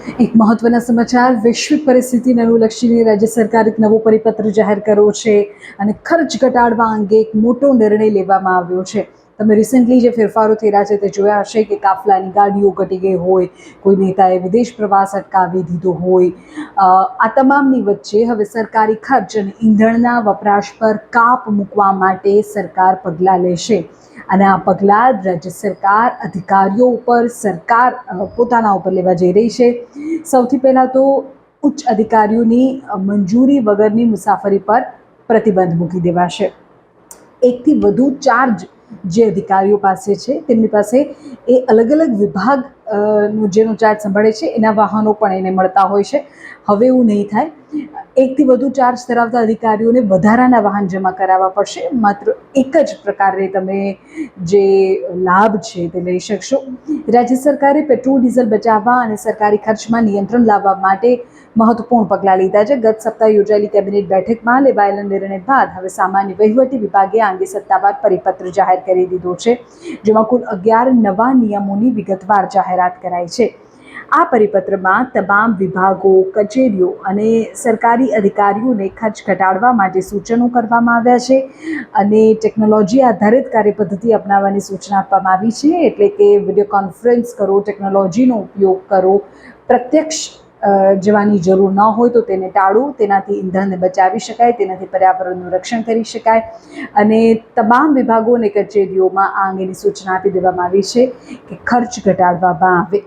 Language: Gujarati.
એક મહત્વના સમાચાર વૈશ્વિક પરિસ્થિતિને અનુલક્ષીને રાજ્ય સરકારે એક નવો પરિપત્ર જાહેર કર્યો છે અને ખર્ચ ઘટાડવા અંગે એક મોટો નિર્ણય લેવામાં આવ્યો છે. તમે રિસેન્ટલી જે ફેરફારો થઈ રહ્યા છે તે જોયા હશે કે કાફલાની ગાડીઓ ઘટી ગઈ હોય, કોઈ નેતાએ વિદેશ પ્રવાસ અટકાવી દીધો હોય. આ તમામની વચ્ચે હવે સરકારી ખર્ચ અને ઈંધણના વપરાશ પર કાપ મૂકવા માટે સરકાર પગલાં લેશે. અને આ પગલાં રાજ્ય સરકાર અધિકારીઓ ઉપર સરકાર પોતાના ઉપર લેવા જઈ રહી છે. સૌથી પહેલાં તો ઉચ્ચ અધિકારીઓની મંજૂરી વગરની મુસાફરી પર પ્રતિબંધ મૂકી દેવાશે. એકથી વધુ ચાર્જ જે અધિકારીઓ પાસે છે તેમની પાસે એ અલગ અલગ વિભાગ નું જેનો ચાર્જ સંભાળે છે એના વાહનો પણ એને મળતા હોય છે. હવે એવું નહીં થાય. એકથી વધુ ચાર્જ ધરાવતા અધિકારીઓને વધારાના વાહન જમા કરાવવા પડશે. માત્ર એક જ પ્રકારે તમે જે લાભ છે તે લઈ શકશો. રાજ્ય સરકારે પેટ્રોલ ડીઝલ બચાવવા અને સરકારી ખર્ચમાં નિયંત્રણ લાવવા માટે મહત્વપૂર્ણ પગલાં લીધા છે. ગત સપ્તાહે યોજાયેલી કેબિનેટ બેઠકમાં લેવાયેલા નિર્ણય બાદ હવે સામાન્ય વહીવટી વિભાગે આ અંગે સત્તાવાર પરિપત્ર જાહેર કરી દીધો છે, જેમાં કુલ 11 નવા નિયમોની વિગતવાર જાહેરાત કરાઈ છે. આ પરિપત્રમાં તમામ વિભાગો, કચેરીઓ અને સરકારી અધિકારીઓને ખર્ચ ઘટાડવા માટે સૂચનો કરવામાં આવ્યા છે અને ટેકનોલોજી આધારિત કાર્યપદ્ધતિ અપનાવવાની સૂચના આપવામાં આવી છે. એટલે કે વિડીયો કોન્ફરન્સ કરો, ટેકનોલોજીનો ઉપયોગ કરો, પ્રત્યક્ષ જવાની જરૂર ન હોય તો તેને ટાળો. તેનાથી ઈંધણને બચાવી શકાય, તેનાથી પર્યાવરણનું રક્ષણ કરી શકાય. અને તમામ વિભાગો અને કચેરીઓમાં આ અંગેની સૂચના આપી દેવામાં આવી છે કે ખર્ચ ઘટાડવામાં આવે.